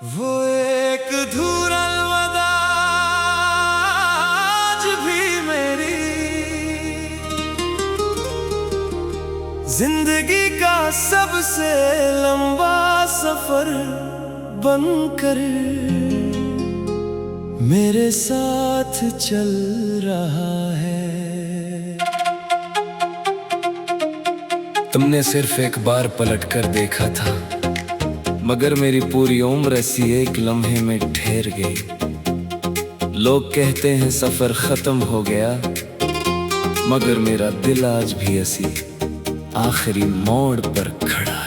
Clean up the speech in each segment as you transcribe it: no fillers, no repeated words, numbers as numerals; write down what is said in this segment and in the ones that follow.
वो एक अधूरा अलविदा आज भी मेरी जिंदगी का सबसे लंबा सफर बनकर मेरे साथ चल रहा है। तुमने सिर्फ एक बार पलट कर देखा था, मगर मेरी पूरी उम्र ऐसी एक लम्हे में ठहर गई। लोग कहते हैं सफर खत्म हो गया, मगर मेरा दिल आज भी ऐसी आखिरी मोड़ पर खड़ा है।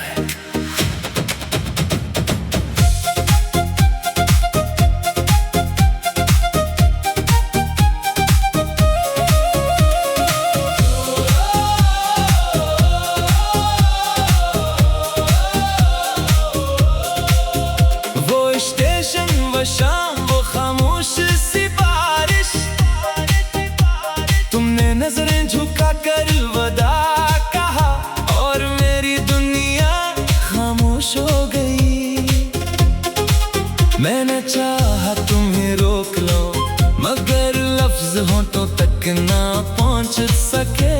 शाम वो खामोश सी बारिश, तुमने नजरें झुका कर अलविदा कहा और मेरी दुनिया खामोश हो गई। मैंने चाहा तुम्हें रोक लो, मगर लफ्ज होंठों तक ना पहुंच सके।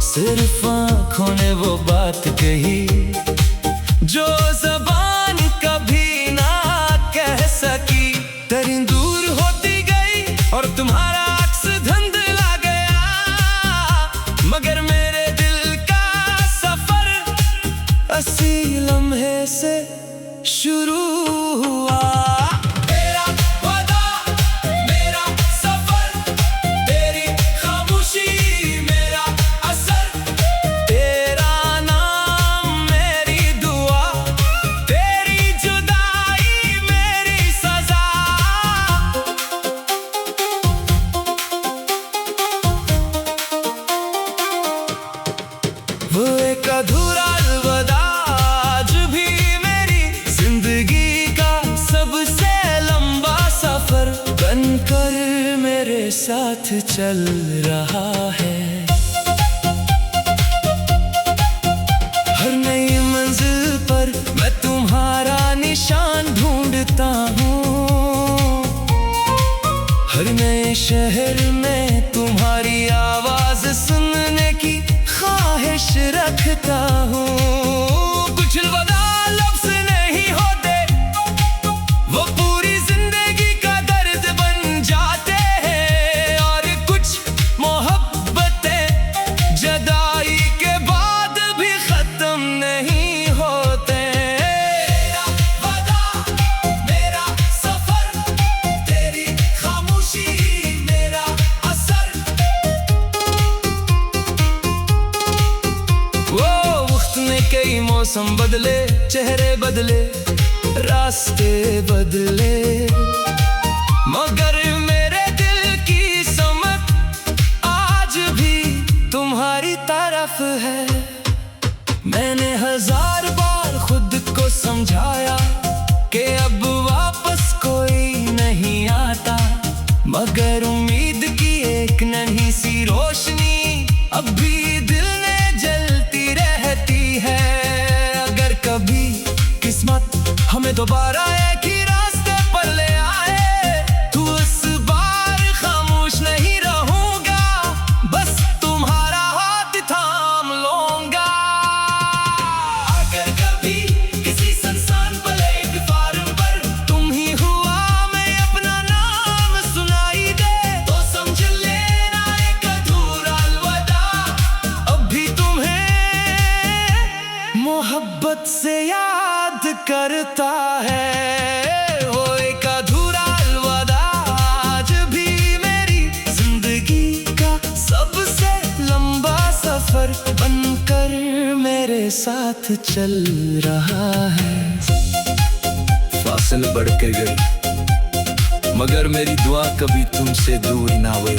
सिर्फ आंखों ने वो बात कही जो ज़बान कभी सकी। दरिंद दूर होती गई और तुम्हारा अक्स धुंधला गया, मगर मेरे दिल का सफर अस्सी लम्हे से शुरू हुआ। तेरा वादा मेरा सफर, तेरी खामोशी मेरा असर, तेरा नाम मेरी दुआ, तेरी जुदाई मेरी सजा। वो एक अधूरा अलविदा आज भी मेरी जिंदगी का सबसे लंबा सफर बनकर मेरे साथ चल रहा है। हर नई मंजिल पर मैं तुम्हारा निशान ढूंढता हूँ, हर नए शहर में तुम्हारी आवाज सुनने की ख्वाहिश रखता हूँ। कुछ अलविदा लफ्ज़ नहीं होते, वो पूरी जिंदगी का दर्द बन जाते हैं, और कुछ मोहब्बतें जुदाई के बाद भी खत्म नहीं होते। तेरा वादा मेरा सफर, तेरी खामोशी मेरा असर। वो वक्त ने कई मौसम बदले, चेहरे बदले, रास्ते बदले, मगर मेरे दिल की समत आज भी तुम्हारी तरफ है। मैंने हजार बार खुद को समझाया कि अब वापस कोई नहीं आता, मगर उम्मीद की एक नन्ही सी रोशनी अब भी दिल में जलती रहती है। अगर कभी किस्मत हमें दोबारा एक ही रास्ते पर ले आए, तो इस बार खामोश नहीं रहूंगा, बस तुम्हारा हाथ थाम लूंगा। अगर कभी किसी सुनसान प्लेटफार्म पर तुम ही हुआ, मैं अपना नाम सुनाई दे, तो समझ लेना एक अधूरा अलविदा अब भी तुम्हें मोहब्बत से याद करता है। वो एक अधूरा अलविदा आज भी मेरी जिंदगी का सबसे लंबा सफर बनकर मेरे साथ चल रहा है। फासिल बढ़ के गई, मगर मेरी दुआ कभी तुमसे दूर ना हुई।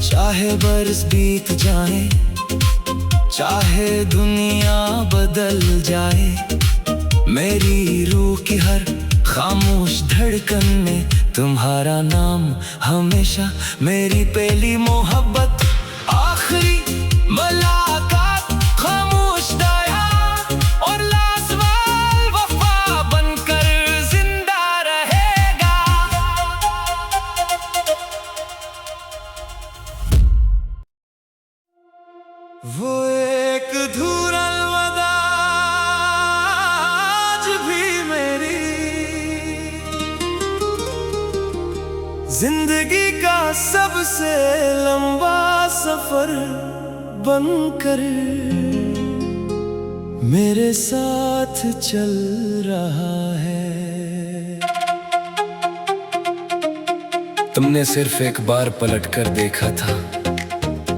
चाहे बरस बीत जाए, चाहे दुनिया बदल जाए, मेरी रूह की हर खामोश धड़कन में तुम्हारा नाम हमेशा मेरी पहली मोहब्बत, आखिरी मुलाकात, खामोश दया और लाजवाब वफा बनकर जिंदगी का सबसे लंबा सफर बनकर मेरे साथ चल रहा है। तुमने सिर्फ एक बार पलट कर देखा था,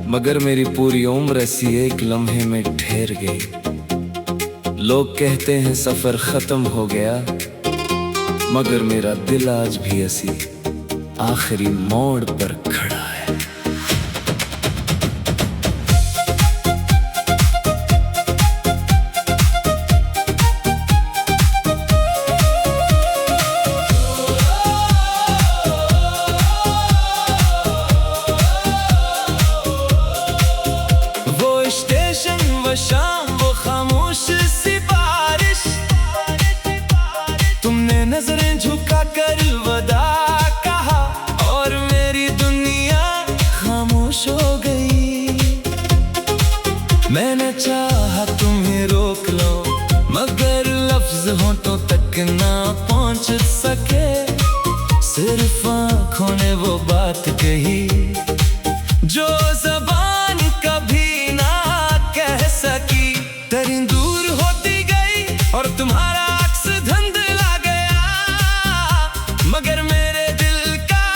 मगर मेरी पूरी उम्र ऐसी एक लम्हे में ठहर गई। लोग कहते हैं सफर खत्म हो गया, मगर मेरा दिल आज भी ऐसी आखिरी मोड़ पर खड़ा है। वो स्टेशन, वो शाम, वो खामोश सी बारिश, तुमने नजरें झुका कर वदा कहा और मेरी दुनिया खामोश हो गई। मैंने चाहा तुम्हें रोक लो, मगर लफ्ज होंठों तक ना पहुंच सके। सिर्फ आंखों ने वो बात कही जो ज़बान कभी ना कह सकी। तेरी दूर होती गई और तुम्हारा अक्स धुंधला गया, मगर मेरे दिल का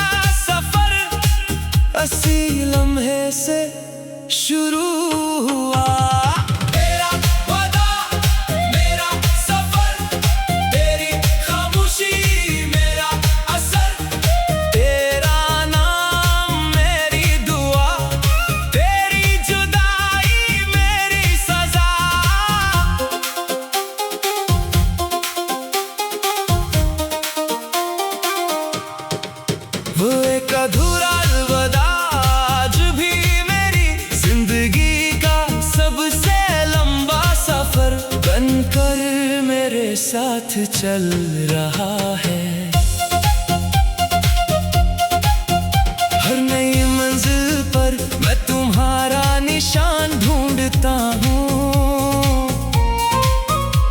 सफर अस्सी लम्हे से शुरू हुआ। तेरा वादा, मेरा सफर, तेरी खामोशी, मेरा असर, तेरा नाम मेरी दुआ, तेरी जुदाई मेरी सजा। वो एक अधूरा अलविदा आज भी मेरी जिंदगी का सबसे लंबा सफर बनकर मेरे साथ चल रहा है। हर नई मंजिल पर मैं तुम्हारा निशान ढूंढता हूँ,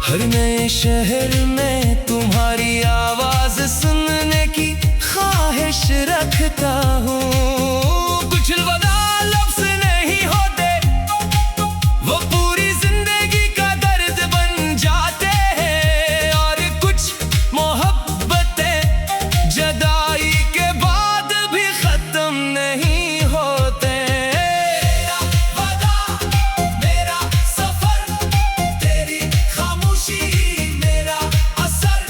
हर नए शहर में तुम्हारी आवाज सुनने की ख्वाहिश रखता हूँ। कुछ अलविदा लफ्ज़ नहीं होते, वो पूरी जिंदगी का दर्द बन जाते हैं। और कुछ मोहब्बतें जुदाई के बाद भी खत्म नहीं होते। तेरा वादा, मेरा सफर, तेरी खामोशी, मेरा असर।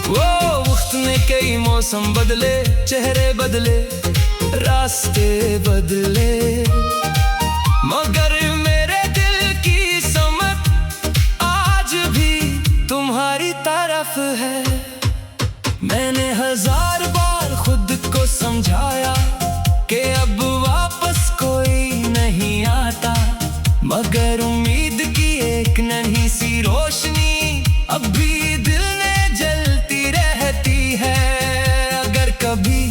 वो वक्त ने कई मौसम बदले, चेहरे बदले, रास्ते बदले, मगर मेरे दिल की समत आज भी तुम्हारी तरफ है। मैंने हजार बार खुद को समझाया कि अब वापस कोई नहीं आता, मगर उम्मीद की एक नन्ही सी रोशनी अब भी दिल में जलती रहती है। अगर कभी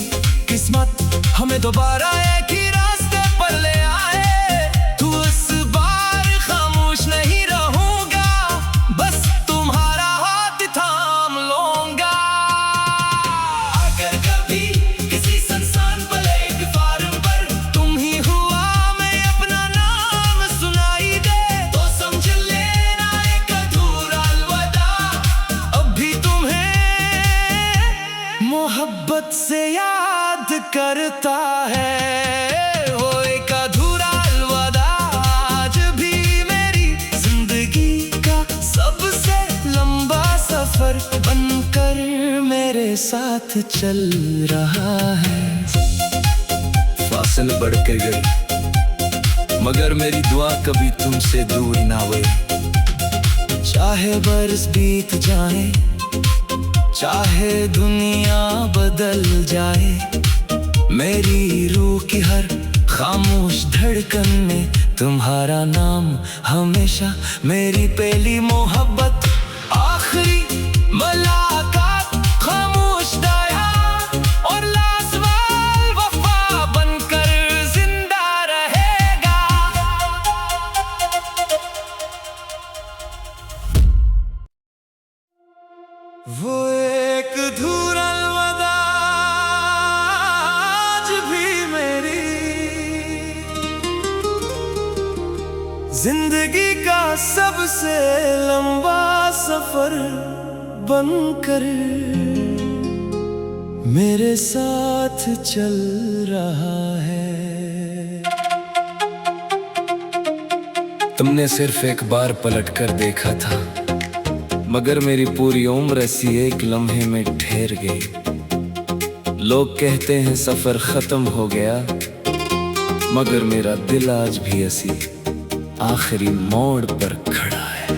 किस्मत हमें दोबारा एक ही रास्ते पर ले आए, तो इस बार खामोश नहीं रहूंगा, बस तुम्हारा हाथ थाम लूंगा। अगर कभी किसी सुनसान प्लेटफार्म पर तुम ही हुआ, मैं अपना नाम सुनाई दे, तो समझ लेना एक अधूरा अलविदा अब भी तुम्हें मोहब्बत से याद करता है। वो एक अधूरा अलविदा आज भी मेरी जिंदगी का सबसे लंबा सफर बनकर मेरे साथ चल रहा है। फासिल बढ़ के गई, मगर मेरी दुआ कभी तुमसे दूर ना हुई। चाहे बरस बीत जाए, चाहे दुनिया बदल जाए, मेरी रूह की हर खामोश धड़कन में तुम्हारा नाम हमेशा मेरी पहली मोहब्बत, आखिरी मुलाकात, खामोश दया और लाजवाब वफा बनकर जिंदा रहेगा। वो एक जिंदगी का सबसे लंबा सफर बनकर मेरे साथ चल रहा है। तुमने सिर्फ एक बार पलट कर देखा था, मगर मेरी पूरी उम्र ऐसी एक लम्हे में ठहर गई। लोग कहते हैं सफर खत्म हो गया, मगर मेरा दिल आज भी ऐसी आखिरी मोड़ पर खड़ा है।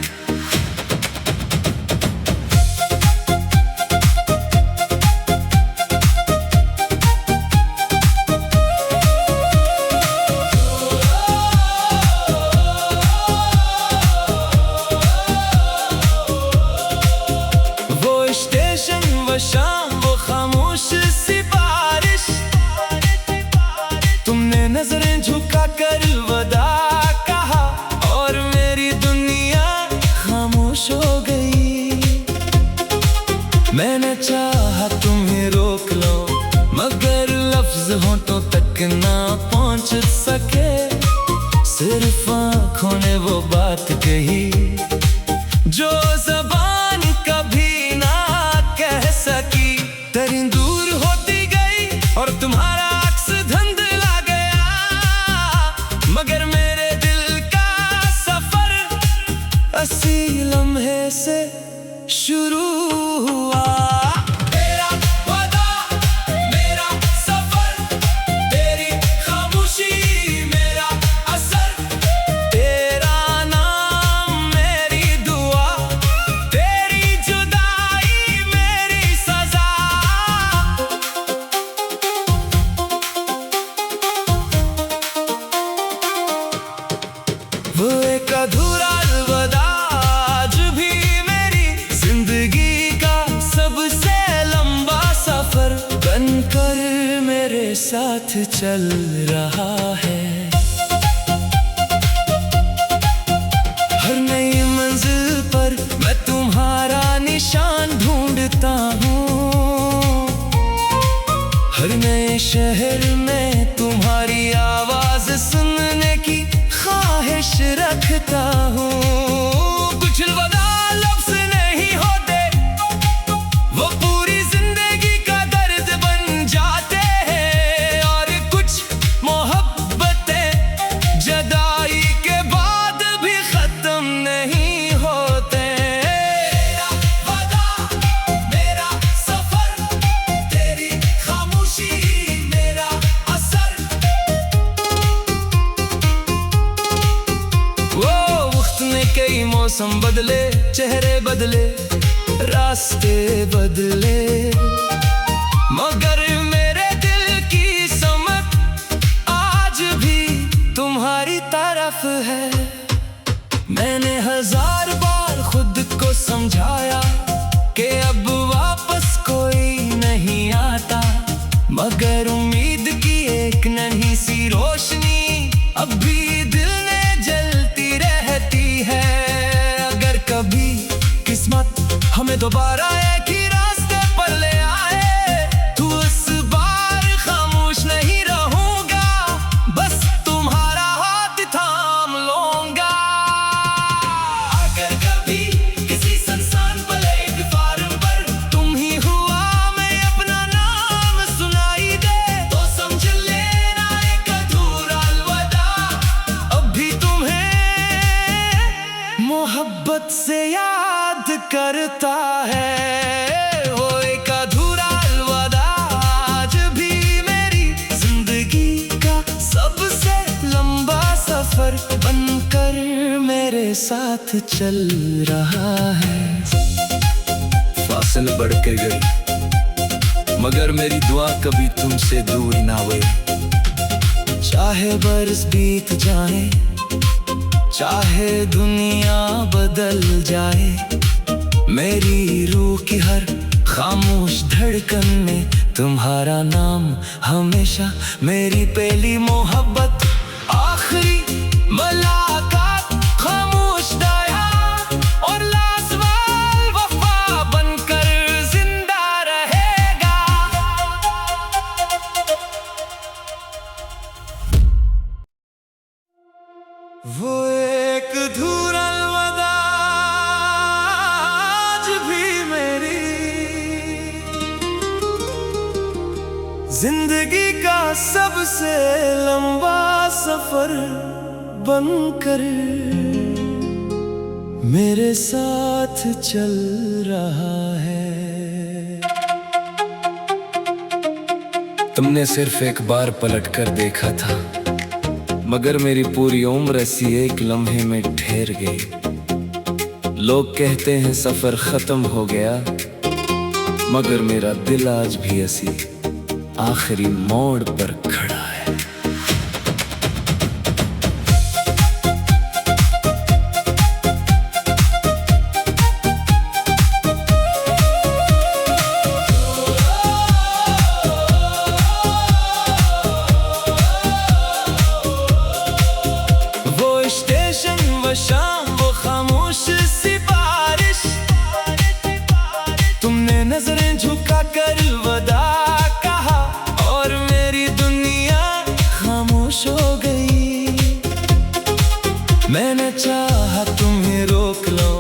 वो स्टेशन, वो शाम, वो खामोश सी बारिश, तुमने नजरें झुका कर अलविदा कहा और मेरी दुनिया खामोश हो गई। मैंने चाहा तुम्हें रोक लो, मगर लफ्ज होंठों तक ना पहुंच सके। सिर्फ आंखों ने वो बात कही जो ज़बान कभी ना कह सकी। तेरी दूर होती गई और तुम्हारा अक्स धुंधला गया, मगर मेरे दिल का सफर अस्सी लम्हे से शुरू हुआ। तेरा वादा, मेरा सफर, तेरी खामोशी, मेरा असर, तेरा नाम मेरी दुआ, तेरी जुदाई मेरी सजा। वो एक अधूरा अलविदा आज भी मेरी जिंदगी का सबसे लंबा सफर बनकर मेरे साथ चल रहा है। हर नई मंजिल पर मैं तुम्हारा निशान ढूंढता हूँ, हर नए शहर में तुम्हारी आवाज सुनने की ख्वाहिश रखता हूँ। कुछ अलविदा लफ्ज़ नहीं होते, वो पूरी जिंदगी का दर्द बन जाते हैं, और कुछ मोहब्बतें जुदाई के बाद भी खत्म नहीं होते। तेरा वादा, मेरा सफर, तेरी खामोशी, मेरा असर। वो वक्त ने कई मौसम बदले, चेहरे बदले, रास्ते बदले, मगर मेरे दिल की समझ आज भी तुम्हारी तरफ है। मैंने हजार बार खुद को समझाया कि अब वापस कोई नहीं आता, मगर उम्मीद की एक नन्ही सी रोशनी अब भी दिल में जलती रहती है। अगर कभी किस्मत हमें दोबारा एक ही रास्ते पर ले आए, तो इस बार खामोश नहीं रहूंगा, बस तुम्हारा हाथ थाम लूंगा। अगर कभी किसी सुनसान प्लेटफार्म पर तुम ही हुआ मैं अपना नाम सुनाई दे, तो समझ लेना एक अधूरा अलविदा अब भी तुम्हें मोहब्बत से याद करता है। वो एक अधूरा अलविदा आज भी मेरी जिंदगी का सबसे लंबा सफर बनकर मेरे साथ चल रहा है। फासिल बढ़ के गई, मगर मेरी दुआ कभी तुमसे दूर ना हुई। चाहे बरस बीत जाए, चाहे दुनिया बदल जाए, मेरी रूह की हर खामोश धड़कन में तुम्हारा नाम हमेशा मेरी पहली मोहब्बत, आखिरी मुलाकात, खामोश दया और लाजवाब वफा बनकर जिंदा रहेगा। वो एक अधूरा अलविदा आज भी मेरी जिंदगी का सबसे लंबा सफर बनकर मेरे साथ चल रहा है। तुमने सिर्फ एक बार पलट कर देखा था, मगर मेरी पूरी उम्र ऐसी एक लम्हे में ठहर गई। लोग कहते हैं सफर खत्म हो गया, मगर मेरा दिल आज भी ऐसी आखिरी मोड़ पर खड़ा है। शाम वो खामोश सी बारिश, तुमने नजरें झुका कर वदा कहा और मेरी दुनिया खामोश हो गई। मैंने चाहा तुम्हें रोक लो,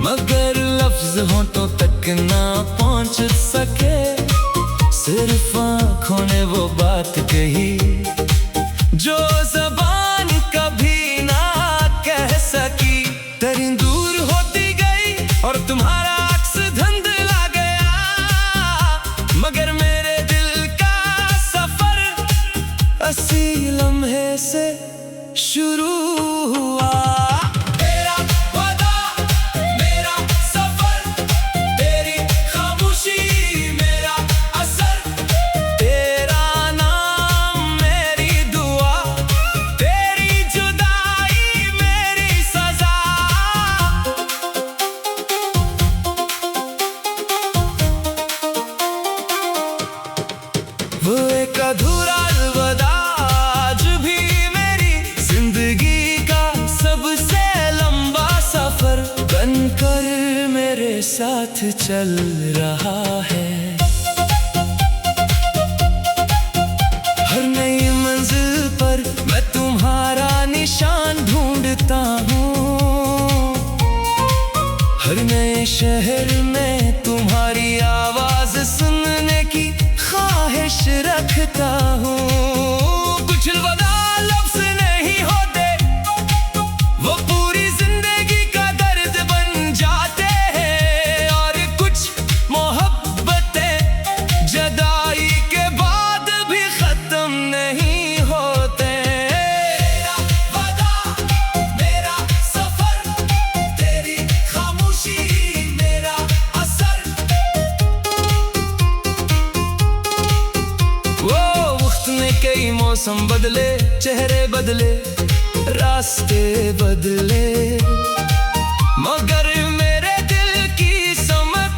मगर लफ्ज होंठों तक ना पहुंच सके। सिर्फ आंखों ने वो बात कही जो ज़बान कभी सकी। तेरी दूर होती गई और तुम्हारा अक्स धुंधला गया, मगर मेरे दिल का सफर अस्सी लम्हे से शुरू हुआ। तेरा वादा मेरा सफर, तेरी खामोशी मेरा असर, तेरा नाम मेरी दुआ, तेरी जुदाई मेरी सजा। वो एक अधूरा अलविदा आज भी मेरी जिंदगी का सबसे लंबा सफर बनकर मेरे साथ चल रहा है। हर नई मंजिल पर मैं तुम्हारा निशान ढूंढता हूँ, हर नए शहर में तुम्हारी आवाज सुनने की ख्वाहिश रखता हूँ। कुछ अलविदा लफ्ज़ नहीं होते, वो पूरी जिंदगी का दर्द बन जाते हैं, और कुछ मोहब्बतें जुदाई के बाद भी खत्म नहीं होते। तेरा वादा मेरा सफर, तेरी खामोशी मेरा असर। वो वक्त ने कई मौसम बदले, चेहरे बदले, रास्ते बदले, मगर मेरे दिल की समत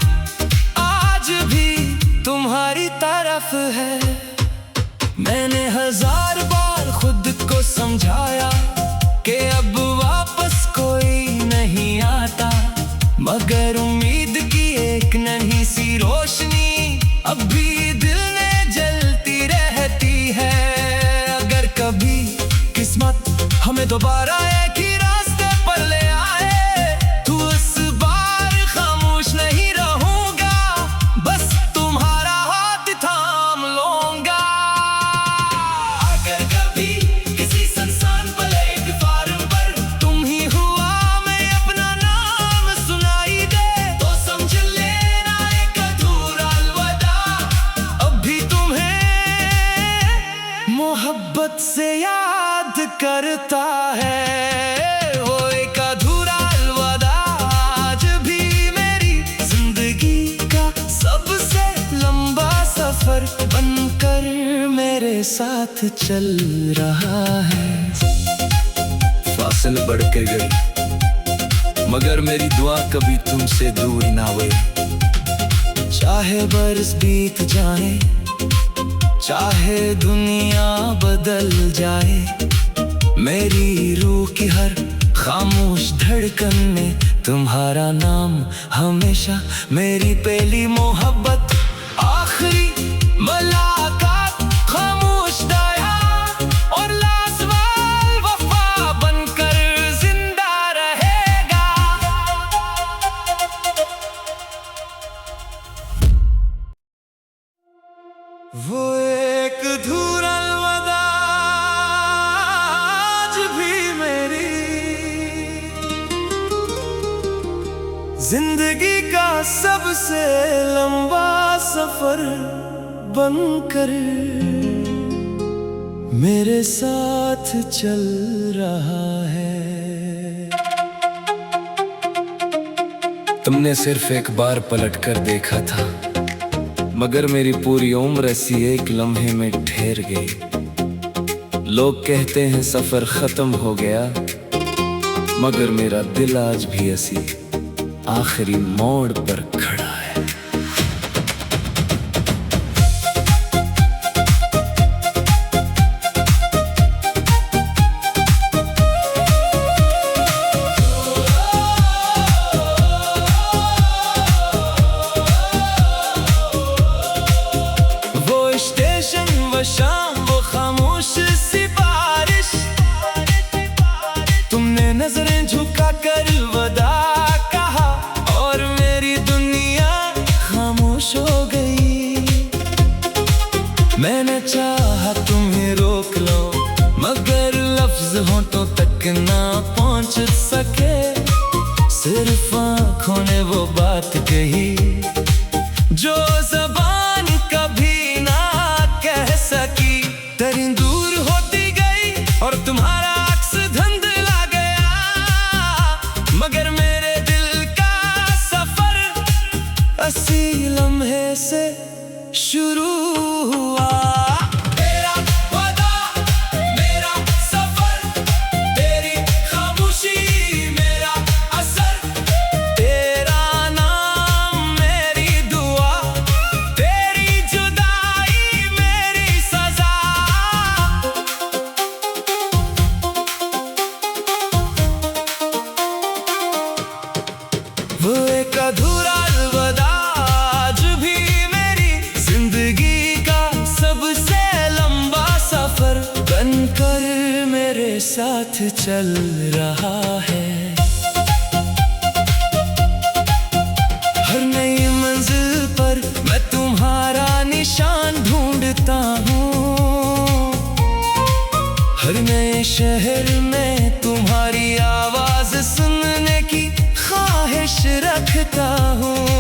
आज भी तुम्हारी तरफ है। मैंने हजार बार खुद को समझाया कि अब वापस कोई नहीं आता, मगर उम्मीद की एक नन्ही सी रोशनी अब भी दिल में जलती रहती है। अगर कभी किस्मत हमें दोबारा एक ही रास्ते पर ले आए, तो इस बार खामोश नहीं रहूंगा, बस तुम्हारा हाथ थाम लूंगा। अगर कभी किसी संसान प्लेटफार्म पर तुम ही हुआ मैं अपना नाम सुनाई दे, तो समझ लेना एक अधूरा अलविदा अब भी तुम्हें मोहब्बत से याद करता है। वो एक अधूरा अलविदा आज भी मेरी जिंदगी का सबसे लंबा सफर बनकर मेरे साथ चल रहा है। फासिल बढ़ के गई, मगर मेरी दुआ कभी तुमसे दूर ना हुई। चाहे बरस बीत जाए, चाहे दुनिया बदल जाए, मेरी रूह की हर खामोश धड़कन में तुम्हारा नाम हमेशा मेरी पहली मोहब्बत, आखिरी मुलाकात, खामोश दया और लाजवाब वफा बनकर जिंदा रहे। जिंदगी का सबसे लंबा सफर बनकर मेरे साथ चल रहा है। तुमने सिर्फ एक बार पलट कर देखा था, मगर मेरी पूरी उम्र ऐसी एक लम्हे में ठहर गई। लोग कहते हैं सफर खत्म हो गया, मगर मेरा दिल आज भी ऐसी आखिरी मोड़ पर खड़ा है। वो स्टेशन, वो शाम, वो खामोश सी बारिश, तुमने नजरें झुका कर वदा कहा और मेरी दुनिया खामोश हो गई। मैंने चाहा तुम्हें रोक लो, मगर लफ्ज होंठों तक ना पहुंच सके। सिर्फ आंखों ने वो बात कही जो ज़बान कभी ना कह सकी। दरिंद दूर होती गई और तुम्हारा अक्स धुंधला गया, मगर मेरे दिल का सफर अस्सी लम्हे से शुरू हुआ। तेरा वादा, मेरा सफर, तेरी खामोशी, मेरा असर, तेरा नाम, मेरी दुआ, तेरी जुदाई, मेरी सजा। वो एक अधूरा अलविदा आज भी मेरी जिंदगी का सबसे लंबा सफर बनकर मेरे साथ चल रहा है। हर नई मंजिल पर मैं तुम्हारा निशान ढूंढता हूँ, हर नए शहर में तुम्हारी आवाज सुनने की ख्वाहिश रखता हूँ।